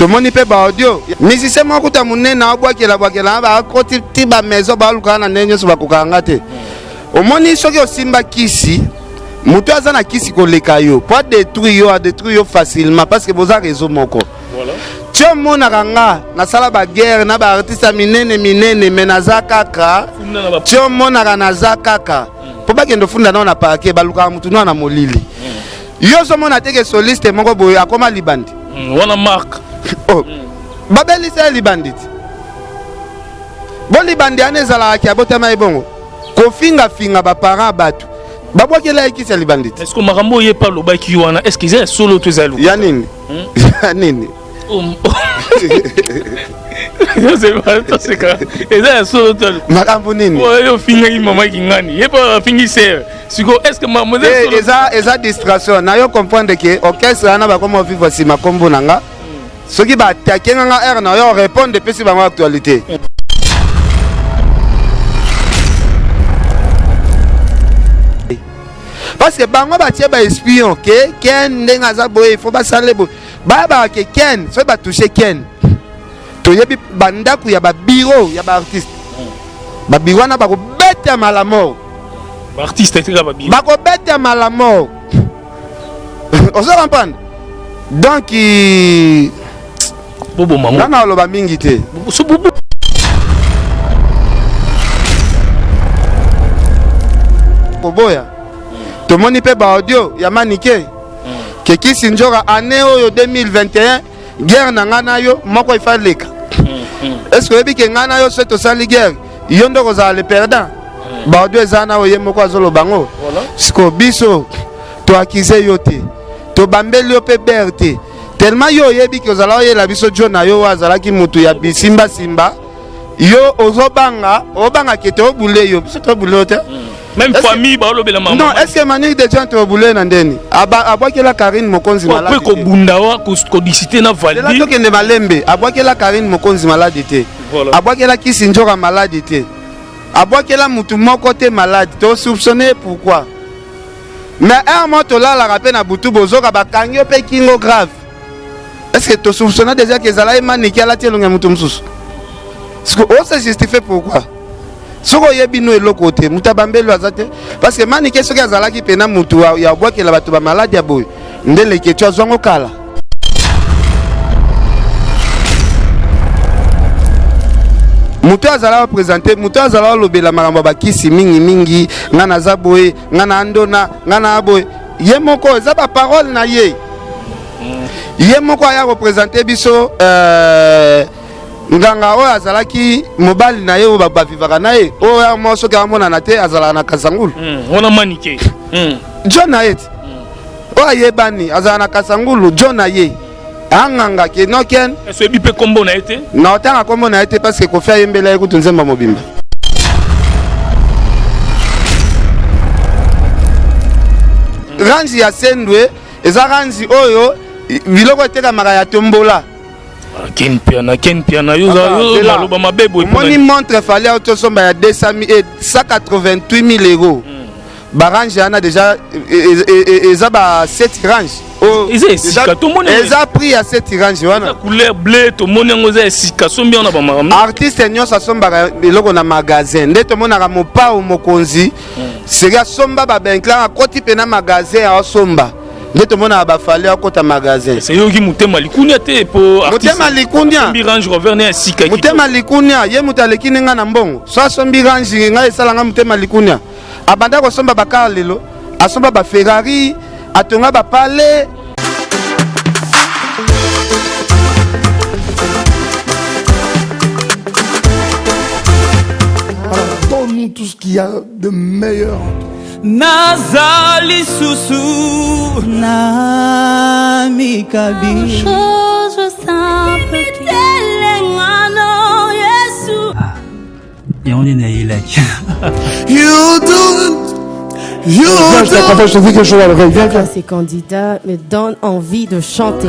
Tout le monde peut ba audio. Musicien moko ta munene na bwakela ba koti tiba maison ba lukana nenyo so bakukanga te. Omoni soki osimba kisi, mutu aza na kisi koleka yo, pas détruire yo facilement parce que vous avez réseau moko. Voilà. Tu mona kanga na sala ba guerre na ba artiste minene menaza kaka. Tu mona na za kaka. Po ba kendo funda na paake ba lukana mutu na molili. Yo so mona teke soliste moko boye akoma libandi. Wana mark. Oh. Babeli c'est libandit. Bon libandi anezala ki abotama ebongo. Kofinga finga ba parents batu. Babwa kela ki c'est libandit. Est-ce que marambo yé pas lo ba ki wana est-ce qu'ils est solo to zalu? Ya nini? Ya nini? Je sais pas, c'est quoi. Et ça solo to. Marambo nini? Ouais, yo finga ki mama ki ngani. Yé pas fingi c'est. Siko est-ce que mademoiselle solo eza distraction. Na yo comprendre que orchestre ana ba comme vivre si makombo nanga. Ce qui va attaquer nga air na yo répondre depuis si ba actualité. Parce que bango batie ba espion que Ken ndenga za boye il faut ba sale bo ba que Ken so ba toucher Ken to yebi banda ku ya ba bureau ya ba artiste ba bureau na ba ko beta malamo ba artiste était là ba bureau ba ko beta malamo on se comprend donc bobo maman na lo ba mingi te so bobo boboya. Tout le monde peut ba audio ya manike que qui sinjora année oyo 2021 guerre na ngana yo moko ifaleka est-ce que ebi ke ngana yo seto sali guerre yo ndoko za le perdant ba audio ezana oye moko azolo bango siko biso to accuser yo te to bambeli yo pe berte tellement yo yebi ke ozala oye la biso jona yo azala ki mutu ya bisimba simba yo ozobanga obanga ke to bule yo biso to bule te. Même famille ba lo bela maman. Non, est-ce que Manu de gens te boulé na ndeni? Abwakela Karine Mokonzi malade. Ko bundawa ko disité na valide. C'est là que ne malembe. Abwakela Karine Mokonzi malade te. Abwakela Kisinjora malade te. Abwakela mutu moko te malade. To soupçonner pourquoi? Mais un moto là la rappel na butu bozoka ba kangyo pe kingo grave. Est-ce que to soupçonner déjà que zala maniki ala tielonga mutu msusu? Est-ce que on se justifie pourquoi? Soko yebino eloko te mutabambelo azate parce que manike soki azalaki pena mutu ya bwakela bato ba malade ya boy ndele ke tu azwango kala mutu azala présenter mutu azala lobela makambo bakisi mingi ngana za boy ngana andona ngana boy ye moko za ba parole na ye ye moko ya représenter biso nganga oyo azalaki mobali na ye oyo bavivaka na ye oyo mo soki amonana te azalaka na kasangulu wana manike jo na ye oyo ayebani azalaka na kasangulu jo na ye anganga ke noken eso ebi mpe kombo na ye te na otanga kombo na ye te parce que kofi ayembela ye kutu nzemba mobimba ranzi ya sendwe eza ranzi oyo biloko etekamaka ya tombola Ken piana yo maloba mabebo moni montre fallait auto somba ya 188 000 euros barange ana déjà eza ba 7 range eza prix ya 7 range wana couleur bleu to moni ngo za esika sombi ona ba maram artiste nyonso asomba eloko na magasin nde to monaka mopao mokonzi seria somba ba benkla koti pena magasin ya somba nde to mona ba fallait akota magasin c'est yo ki mutema likunya te po artiste mutema likunya sombi range rover ne esika mutema likunya ye mutaleki ninga na mbongo so sombi range nga esalanga mutema likunya abanda ko somba bakala lelo asomba ba Ferrari atonga ba palais. Donne-nous tout ce qu'il y a de meilleur. Nazali Susu na mikabi chose simple telengano Yesu Yoni na ilek You do Je te dis quelque chose à l'oreille. Viens. Ces candidats me donnent envie de chanter.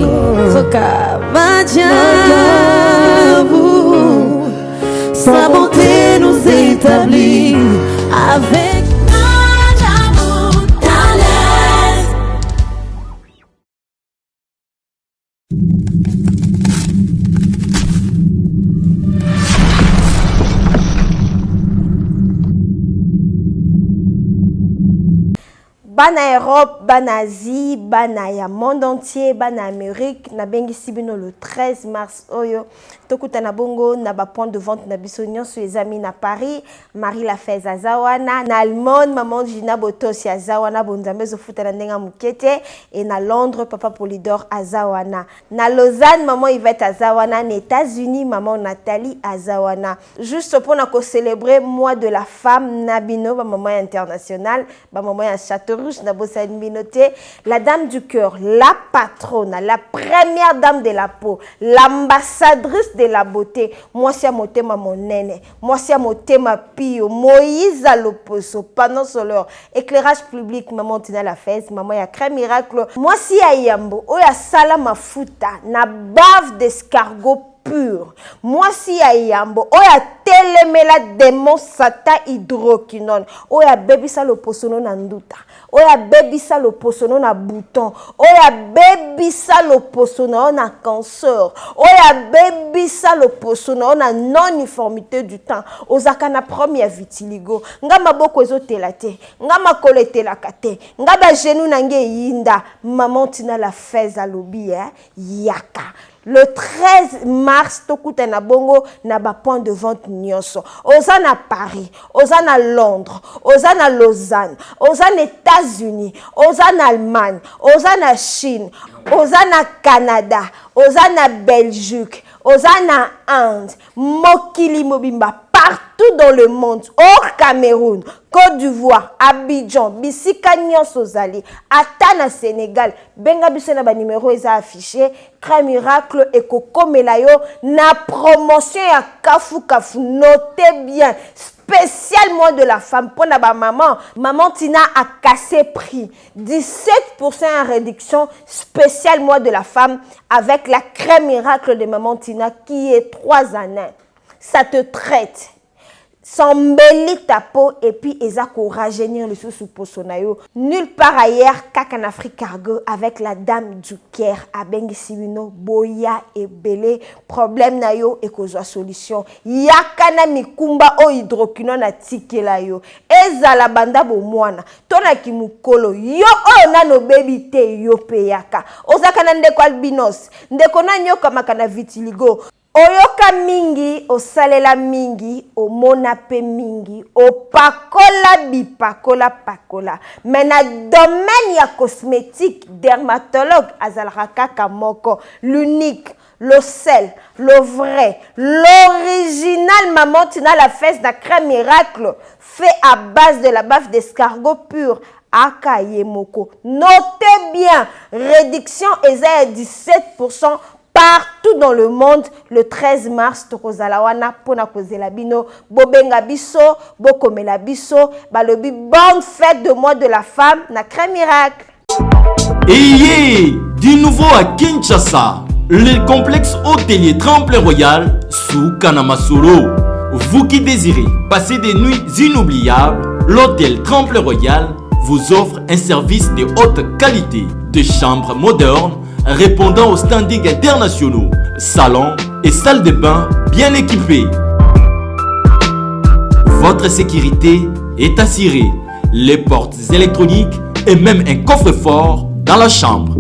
Sa bonté nous établit avec bana Europe, bana Asie, bana ya monde entier, bana Amérique, na bengi sibino le 13 mars oyo. Tokuta na bongo na ba point de vente na biso nyonso ezami na Paris, Marie Lafez azawana, na Allemande maman Gina Botos azawana bonzambe zo futa na ndenga mukete et na Londres papa Polydor azawana. Na Lausanne maman Yvette azawana, na États-Unis maman Nathalie azawana. Juste pour na ko célébrer mois de la femme nabino ba maman internationale, ba maman à Châteaurouge na bossa minoté, la dame du cœur, la patronne, la première dame de la peau, l'ambassadrice de la beauté, moi c'est motema mon nene, moi c'est motema pio, Moïse à l'opposo, pendant solaire, éclairage public, maman Tina la fesse, maman ya crème miracle, moi si ayambo, oya sala mafuta, na bave d'escargot pur. Moi si ayambo, oya telemela démon sata hydroquinone, oya baby sa l'opposono na nduta, oya baby sa l'opposono na bouton, oya baby sa l'opposono na cancer, oya baby sa l'opposono na non-uniformité du temps, ozaka na première vitiligo, nga maboko ezotela te, nga makolo etelaka te, nga ba genou nange yinda, maman Tina la fesse alobi yaka. Le 13 mars, tokuta na bongo na ba point de vente nyonso. Oza na Paris, oza na Londres, oza na Lausanne, oza na États-Unis, oza na Allemagne, oza na Chine, oza na Canada, oza na Belgique, oza na Inde, mokili mobimba partout dans le monde, hors Cameroun, Côte d'Ivoire, Abidjan, bisika nyonso zali, ata na Sénégal, benga biso na ba numéro eza affiché, Crème Miracle et Coco Melayo na promotion ya kafu kafu, notez bien, spécial mois de la femme pour na ba maman, maman Tina a cassé prix, 17% en réduction, spécial mois de la femme avec la Crème Miracle de maman Tina qui est 3 années. Ça te traite, s'embellit ta peau et puis ezako rajeunir le sous posonayo. Nulle part ailleurs qu'en Afrique cargo avec la dame du Caire à Bengisibino, Boya et Belé, problème na yo et kozwa solution. Yakana mikumba o hydroquinone na tikela yo. Ezala banda bo mwana, tona kimukolo yo o nano baby te yo peyaka. Ozaka na ndeko albinos, ndeko na nyoka makana vitiligo. Oyoka mingi, osalela mingi, omona pe mingi, opakola bipakola pakola. Mais na domaine ya cosmétique, dermatologue, azalaka kamoko, l'unique, le sel, le vrai, l'original maman Tina la fesse de Crème Miracle, fait à base de la bave d'escargot pur. Akayemoko. Notez bien, réduction est à 17%. Partout dans le monde, le 13 mars, tokozalawana pona kozela bino, bobenga biso, bokomela biso, balobi bonne fête de mois de la femme na Crème Miracle. Ayez du nouveau à Kinshasa, le complexe hôtelier Tremplin Royal sous Kanamasolo. Vous qui désirez passer des nuits inoubliables, l'hôtel Tremplin Royal vous offre un service de haute qualité, de chambres modernes répondant aux standings internationaux, salons et salles de bain bien équipées. Votre sécurité est assurée, les portes électroniques et même un coffre-fort dans la chambre.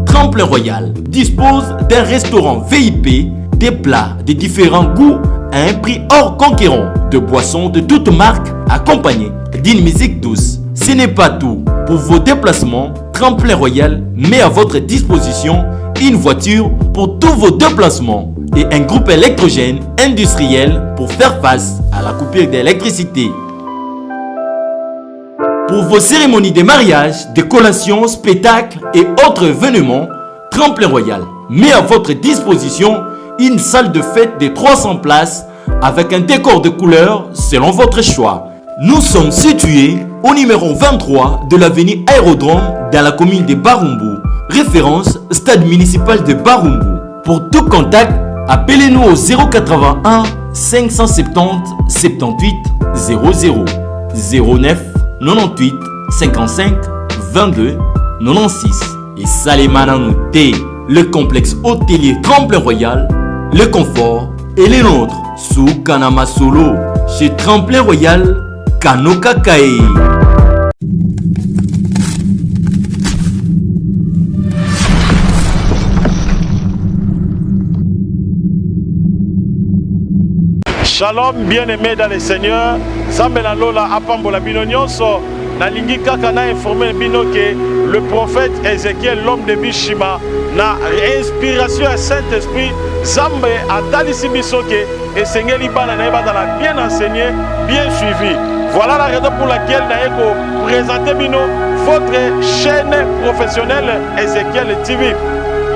Tremplin Royal dispose d'un restaurant VIP, des plats de différents goûts à un prix hors conquérant, de boissons de toutes marques accompagnées d'une musique douce. Ce n'est pas tout. Pour vos déplacements, Tremplin Royal met à votre disposition une voiture pour tous vos déplacements et un groupe électrogène industriel pour faire face à la coupure d'électricité. Pour vos cérémonies de mariage, de collations, spectacles et autres événements, Tremplin Royal met à votre disposition une salle de fête de 300 places avec un décor de couleurs selon votre choix. Nous sommes situés au numéro 23 de l'avenue Aérodrome dans la commune de Barumbu, référence stade municipal de Barumbu. Pour tout contact, appelez-nous au 081 570 78 00 09 98 55 22 96 et Salimana Nouté, le complexe hôtelier Tremplin Royal, le confort et les nôtres sous Kanamasolo chez Tremplin Royal Kanoka Kae. Shalom, bien-aimés dans le Seigneur. Sambela Lola apambola bino nyonso. Na lingi kaka na informé bino que le prophète Ézéchiel, l'homme de Bishima, na inspiration à Saint-Esprit, Zambe a talisi biso que esengeli bana na ebala bien enseigné, bien suivi. Voilà la raison pour laquelle naeko présenter bino votre chaîne professionnelle Ézéchiel TV.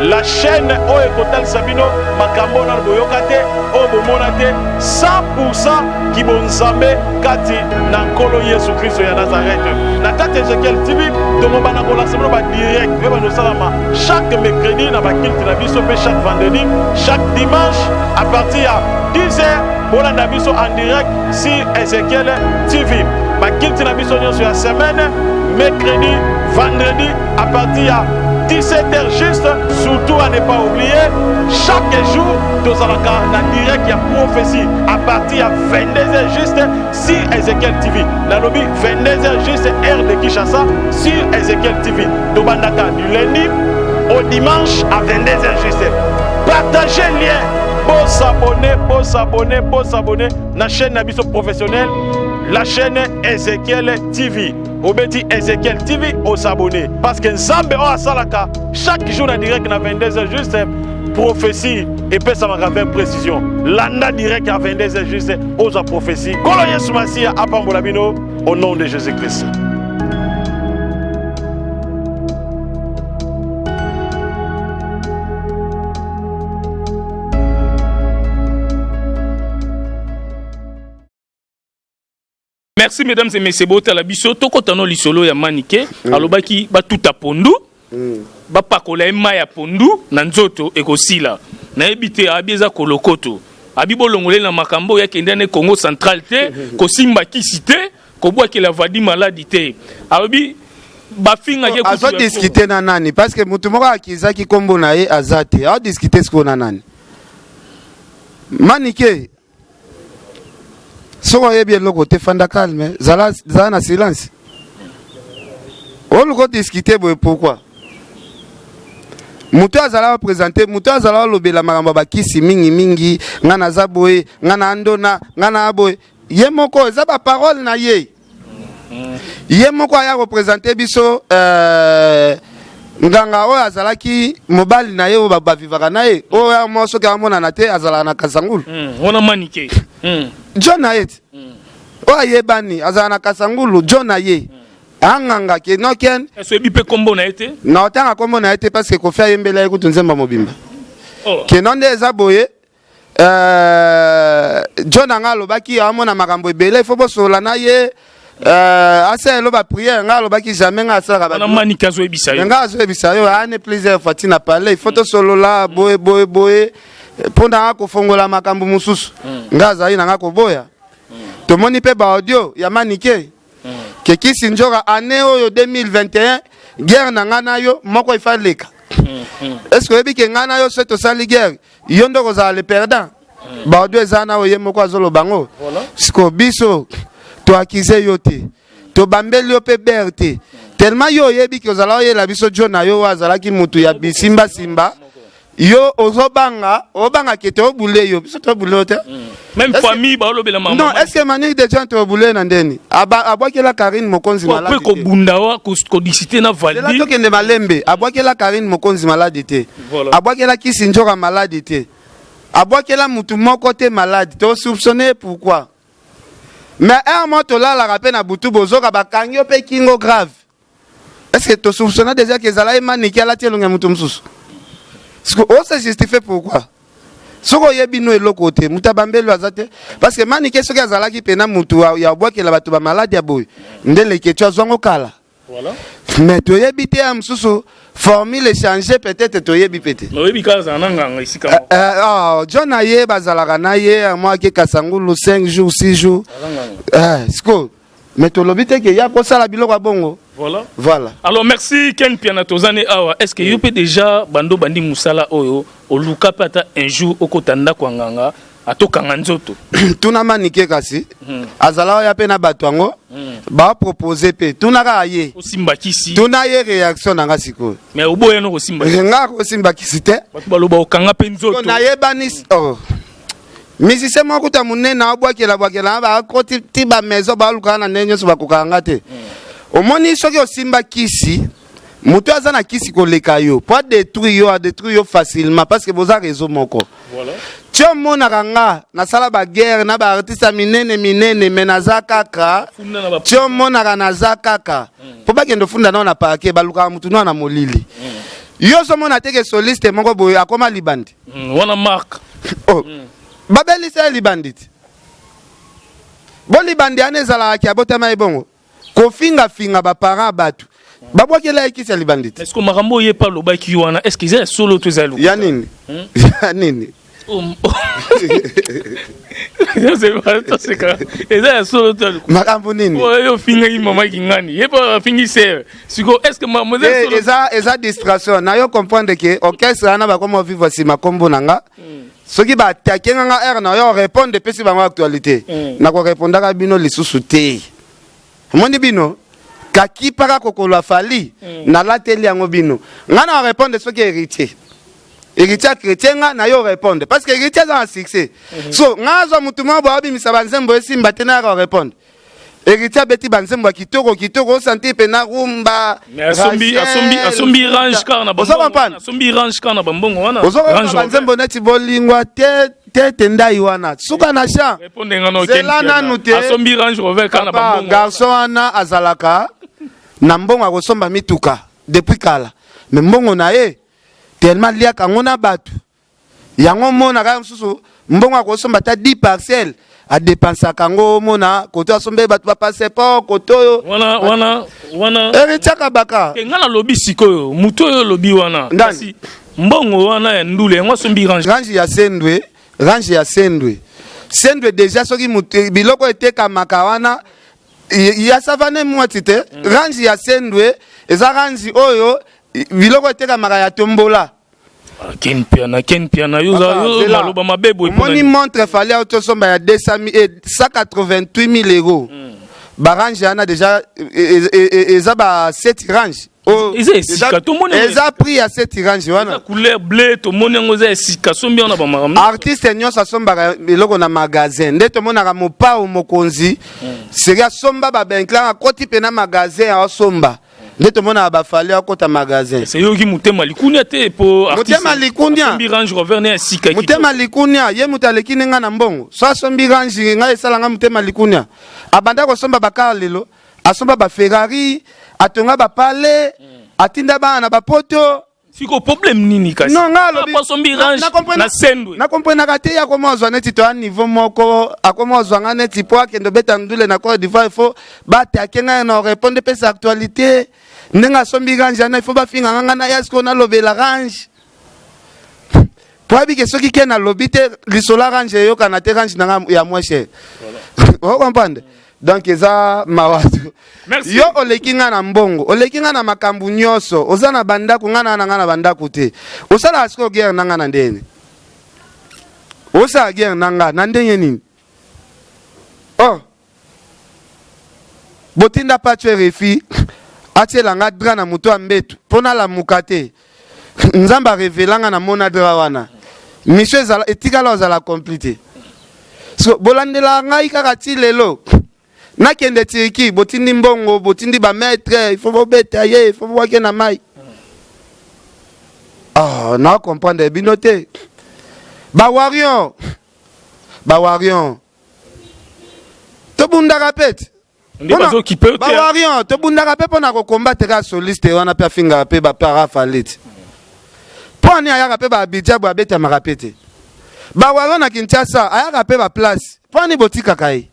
La chaîne Oekotal Sabino Makambo na Boyokate Obomonate 100% qui bonzambe kati na nkolo Yesu Kristo ya Nazareth. Na kati Ézéchiel TV donc bana ko lancer ba direct et ba no salama chaque mercredi na ba kilte na biso pe chaque vendredi, chaque dimanche à partir de 10h bola na biso en direct sur Ézéchiel TV. Ba kilte na biso sur la semaine mercredi, vendredi à partir de 17h juste, surtout à ne pas oublier, chaque jour, nous allons en direct, il y a prophétie à partir de 22h juste sur Ézéchiel TV. Dans le 22h juste, heure de Kinshasa sur Ézéchiel TV. Nous allons du lundi au dimanche à 22h juste. Partagez le lien pour s'abonner à la chaîne Nabiso professionnelle, la chaîne Ézéchiel TV. Au petit Ézéchiel TV, au s'abonner. Parce que Nzambe o asalaka chaque jour en direct à 22h juste prophétie et puis ça m'a fait précision. Landa direct à 22h juste aux prophéties. Kolo Yesu Masia apambola bino au nom de Jésus-Christ. Merci mesdames et messieurs, bota la biso toko tano lisolo ya manike alobaki ba tuta pondu ba pakola ema ya pondu na nzoto ekosila na ebite abieza kolokoto abibolongole na makambo ya kendane Congo central te ko simba kisite ko bwa ke la vadi maladie te alobi ba finga ke azo discuter na nani parce que mutu moko akizaki kombo na ye azate a discuter siko na nani manike. Soko yebi eloko te fanda calme, zala na silence. On va discuter pourquoi. Mutu azala présenter, mutu azala lobela makambo bakisi mingi, ngana zaboye, ngana andona, ngana aboye. Ye moko eza ba parole na ye. Ye moko aya représenter biso nganga oyo azalaki mobali na ye o ba vivaka na ye. Oyo moso ka mona na te azala na Kasangulu. Ona manike. John Ayet. Oye bani azana Kasangulu John Ayet. Anganga ke noken. Est-ce que bipe kombo na été? Na otanga kombo na été parce que ko fa yembela ekutu nzemba mobimba. Ke nonde ezaboye John angalo baki amona makambo ebele fo bosola na ye asa lo ba prière ngalo baki jamais nga sala ba. Na manika zo ebisa yo. Nga zo ebisa yo ane plaisir fatina parler photo solo la boye ponda ko fongola makambo mususu ngaza ina ngako boya to moni pe ba audio ya manike ke kisi njoka année oyo 2021 guerre na ngana yo moko ifaleka est-ce que ebi ke ngana yo seto sali guerre yondo ko za le perdant ba audio ezana oye moko azolo bango siko biso to akize yote to bambeli yo pe berte tellement yo yebi ke ozala oye la biso jona yo azala ki mutu ya bisimba simba. Yo ozobanga obanga kete obule yo biso to bule te même famille ba lobela maman. Non, est-ce que mani de gens to bule na ndeni abwakela Karine Mokonzi malade ko bunda wa ko discuter na valide la to kende malembe abwakela Karine Mokonzi malade te abwakela Kisinjoka malade te abwakela mutu moko te malade to soupçonner pourquoi mais un mois to la rappel na butu bozoka bakangyo pe kingo grave est-ce que to soupçonner déjà que zala mani ki ala tielonga mutu msusu. On se justifie pourquoi? Soko yebi no eloko te mutabambelo azate parce que manike soki azalaki pena mutu ya bwakela bato ba malade ya boy ndele ketwa zongo kala voilà mais to yebi te am susu formule changer peut-être to yebi pete no yebi kaza nanga isika John Aye bazalaka na ye moi ke Kasangulu 5 jours 6 jours sko mais to lobite ke ya ko sala biloko bongo. Voilà. Alors merci Ken Piana Tozane awa. Est-ce que you peut déjà bando bandi musala oyo oluka pata un jour okotanda kwanganga atokanga nzoto tuna manike kasi azala ya pe na bato yango ba proposer pe tuna ka ye osimba kisi tuna ye réaction na nga siko mais oboya no osimba nga ko simba kisi te bato baloba okanga pe nzoto na ye banis oh misise moko ta munena abwakela ba koti ti ba maison ba luka na nenyo so bakokanga te omoni soki osimba kisi mutu aza na kisi koleka yo po détruire yo facilement parce que boza réseau moko voilà tio monaka nga nasala baguerre na baartiste minene me naza kaka tio monaka naza kaka po bakende ofunda nao na parke balukaka mutu nao na molili yo ozomona teke soliste moko boye akoma libandi wana mark babelisa ya libandi ti bo libandi ane ezalaka ya botama ebongo kofingafinga baparent bato babwakela ekisi ya libandi ti est-ce que makambo oyepa alobaki wana est-ce que eza ya solo to eza ya nini ya nini eza ya solo to makambo nini oyo fingaki mama kingani yepa afingi sere siko est-ce que mademoiselle solo eza distraction na yo comprendre que orchestre ana bakoma vivre nsima kombo na nga soki batake nga nga aire na yo répondre epesi bango actualité nakorépondaka bino lisusu te omoni bino kaki paka kokolo fali nalateli yango bino nga na répondre soki héritier chrétien nga na yo répondre parce que héritier za un succès so nga zo mutu mo bo abimisa banzembo esimba te na répondre héritier beti banzembo kitoko santi pe na rumba asombi range car na bambongo asombi range car na bambongo wana range banzembo neti bolingwa te tendai wana suka na cha répondre nga no ken asombi range rover car na bambongo garçon wana azalaka na mbongo akosomba mituka depuis kala mais mbongo na ye tellement liaka ngona batu yango mona ka msusu mbongo akosomba ta 10 parcelles a dépenser kango mona koto asombe batu ba passeport koto wana erichaka baka ngana lobi sikoyo muto yo lobi wana kasi mbongo wana ya ndule yango asombi range ya sendwe déjà soki mutu biloko eteka makawana ya savane mwati te range ya sendwe eza range oyo biloko eteka maka ya tombola ken piana yo maloba mabebo moni montre fallait autosomba ya 188 000 euros barange ana déjà eza ba 7 range eza prix ya 7 range wana couleur bleu to moni ngo za sika sombi ona ba maram artiste nyonso asomba biloko na magasin nde to monaka mopao mokonzi seria somba ba benkla akoti pe na magasin asomba nde to mona ba fallait akota magasin c'est yoki mutema likunya te po artiste mutema likunya sombi range rover ne sika mutema likunya ye mutaleki ninga na mbongo so sombi range nga esala nga mutema likunya abanda ko somba bakala lelo asomba ba Ferrari atonga ba pale atinda bana ba poto siko problème nini kasi non ngalo ba sombi range na sendwe na comprendre kate ya komozwa neti to niveau moko akomozwa nga neti po akendo beta ndule na Côte d'Ivoire il faut bata kenga na répondre pe sa actualité ndenga sombi range na il faut ba finga nga na yasko na lobela range po abike soki ke na lobite lisola range yo kana te range na ya moins cher vous comprenez donc eza mawatu yo olekinga na mbongo olekinga na makambu nyoso oza na bandaku ngana na bandaku te osala asko guerre nanga na ndene osa guerre nanga na ndenge nini oh botinda patwe refi atiela nga dra na muto ambetu pona la mukate nzamba revelanga na mona dra wana mission ezala etikala ozala complete so bolandela ngai kaka ti lelo nakende tiriki botindi mbongo botindi ba maître il faut bobeta ye il faut boke na mai na comprendre binote ba warion to bunda rapet ndi bazo kipe ba warion to bunda rapet pona ko combattre ka soliste wana pe finga pe ba para falit poni aya pe ba bidja ba beta marapete ba warion na Kinshasa aya pe ba place poni botika kai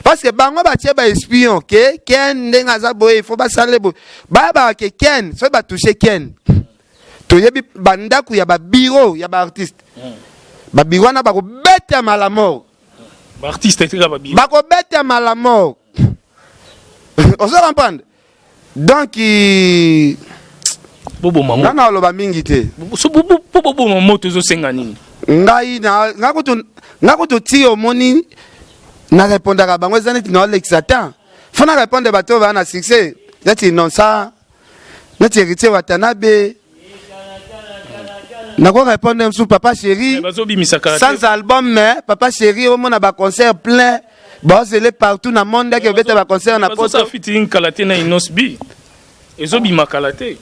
parce que bango ba tie ba espion ke ken ndenga za boy faut ba sale bo ba ke ken so ba toucher ken to yebi bandaku ya ba bureau ya ba artiste ba bureau na ba ko beta malamo ba artiste etika ba bureau ba ko beta malamo on se comprendre donc bobo maman na lo ba mingi te so bobo maman to zo senga nini ngai na ngakutu Nakoto ti omoni na répondre à bango zanet na l'exatant. Faut na répondre bato va na succès. Nati non ça. Nati héritier Watanabe. Nako répondre sur papa chéri. Sans album mais papa chéri au monde a ba concert plein. Bon c'est partout dans le monde que beta ba concert na poto. Ça fit in kalate na inosbi. Ezobi makalate.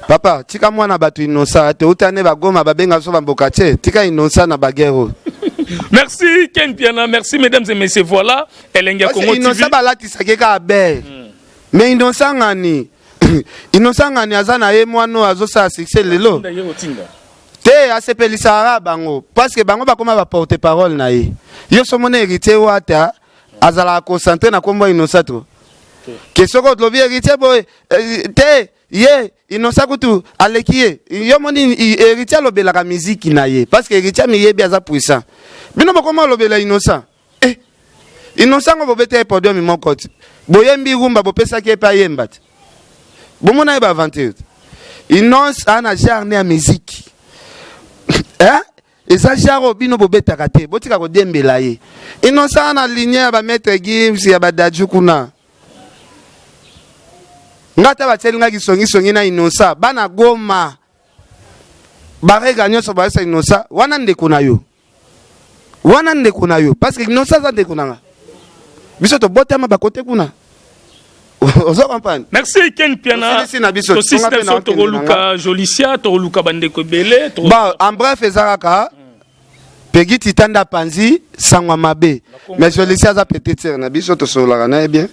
Papa, tika mwana batu inosa te utane bagoma babenga so bambokache tika inosa na bagero. Merci Ken Piana, merci mesdames et messieurs. Voilà, Elenga Congo TV. Inosa balati sakeka abe. Mais inosa ngani. Inosa ngani azana ye mwano azosa succès lelo. Te asepelisa bango parce que bango bakoma ba porte parole na ye. Yo so mona héritier wata azala concentré na kombo inosa to. Kesoko lobi héritier boy te ye inosa kutu alekiye yo moni héritier lobela ka musique na ye parce que héritier mi ye biaza puissant bino bokoma lobela inosa inosa ngo bobete podium mi mokoti boyembi rumba bopesa ke pa yemba bomona e ba aventure inosa ana jarne ya musique eza jaro bino bobeta kate botika ko dembela ye inosa ana ligne ba maître Gims ya ba daju kuna ngata batselinga kisongi na inosa bana goma barega nyoso baesa inosa wana ndeko na yo parce que inosa za ndeko nanga biso to botama bakote kuna ozo comprendre. Merci Ken Piana to système to luka jolicia to luka bandeko belé ba en bref ezaka Peggy Titanda Panzi sangwa mabe mais jolicia za peut-être na biso to sola na bien.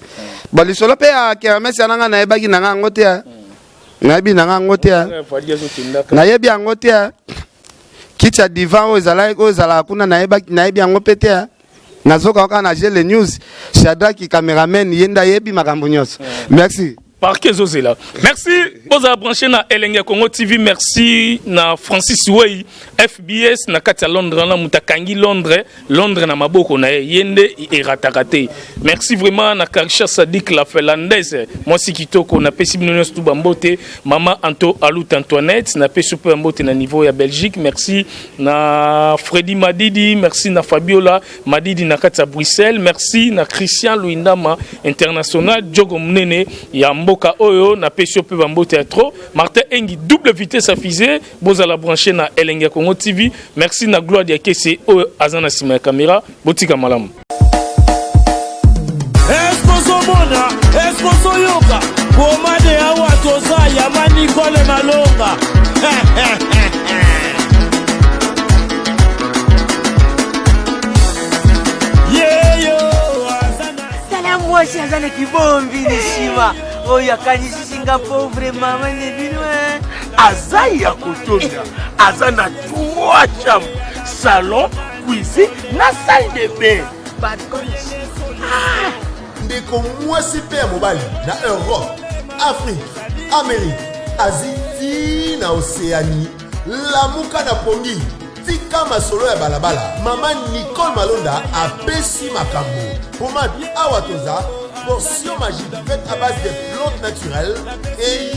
Bon, les solos paient à Kermès, il y a un bagage dans un côté. Nabi na ngote ya. Na yebi ngote ya. Kicha divan o zala kuna na yebi ngopete ya. Nazoka waka na gel news. Shadraki cameraman yenda yebi makambo nyos. Merci. Parquet Zozela. Merci. Vous avez branché na Elenga Congo TV. Merci na Francis Wey FBS na Katia Londres na Mutakangi Londres na maboko na yende et ratakate. Merci vraiment na Karisha Sadik la Finlandaise. Moi si kitoko na pesi binonos tout bambote Mama Anto Alut Antoinette na pesi super bambote na niveau ya Belgique. Merci na Freddy Madidi, merci na Fabiola Madidi na Katia Bruxelles. Merci na Christian Luindama International Djogo Mnene ya Mboka Oyo na pesio pe bambote trop Martin Engi double vitesse à fusée bozala branché na Elenga Congo TV. Merci na Gloire ya Kese Oyo azana sima caméra botika malamu. Esposo mona esposo yoka bomade awa toza ya mani kole malonga. Moi si azana kibombi ni shima oya kanisi Singapore vraiment mane binwe azai ya kotonda azana 3 chambres salon cuisine na salle de bain ndeko mwasi pe ya mobali na Europe Afrique Amérique Asie ti na Océanie lamuka na pongi tika masolo ya balabala mama Nicole Malonda apesi makambo pomade awatoza portion magique faite à base de plantes naturelles et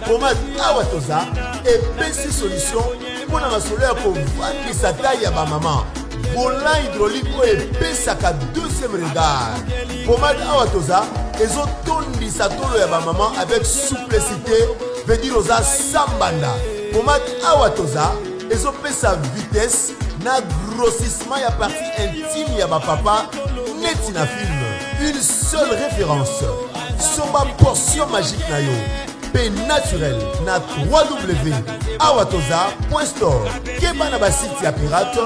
pomade awatoza epesi solution pour na masolo ya kovandisa taille ya bamama volant hydraulique oyo epesaka deuxième regard pomade awatoza ezotondisa tolo ya bamama avec souplicité veut dire oza sambanda pomade awatoza ezopesa vitesse na grossissement ya partie intime ya papa neti na film. Une seule référence somba portion magique na yo pe naturel na www.awatoza.store keba na basite ya pirate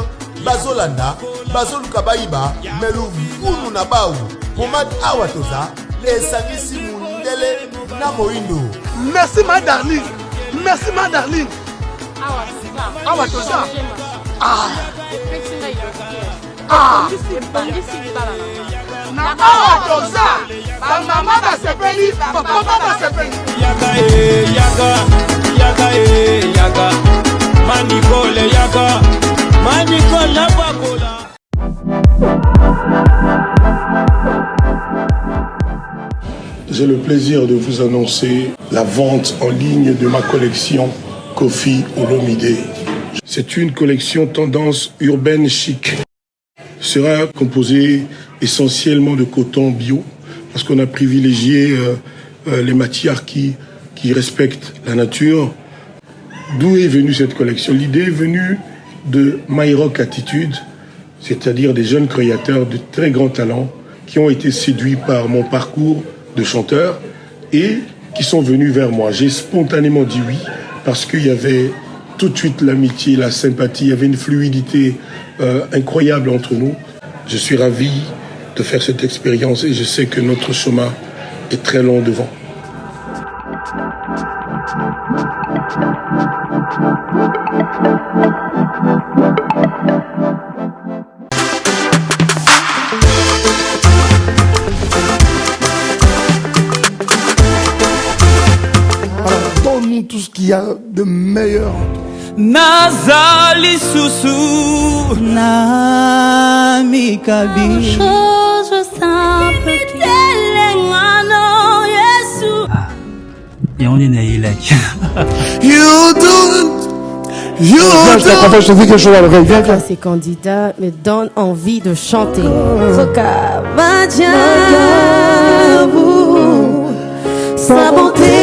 bazolanda bazoluka bayiba melu vunu na bawu pomade awatoza esangisi mundele na moindo. Merci ma darling. Merci ma darling. Awatoza. Awatoza. Mama basepeli, papa basepeli. Yaga. Manikole yaga. Manikole na bakola. J'ai le plaisir de vous annoncer la vente en ligne de ma collection Kofi Olomide. C'est une collection tendance urbaine chic. Sera composée essentiellement de coton bio, parce qu'on a privilégié les matières qui respectent la nature. D'où est venue cette collection? L'idée est venue de My Rock Attitude, c'est-à-dire des jeunes créateurs de très grands talents qui ont été séduits par mon parcours de chanteur et qui sont venus vers moi. J'ai spontanément dit oui parce qu'il y avait tout de suite l'amitié, la sympathie, il y avait une fluidité incroyable entre nous. Je suis ravi de faire cette expérience et je sais que notre chemin est très long devant. Donne-nous tout ce qu'il y a de meilleur. Nazali Soussou Namikabi. Chose simple qui Ces candidats me donnent envie de chanter. Sa bonté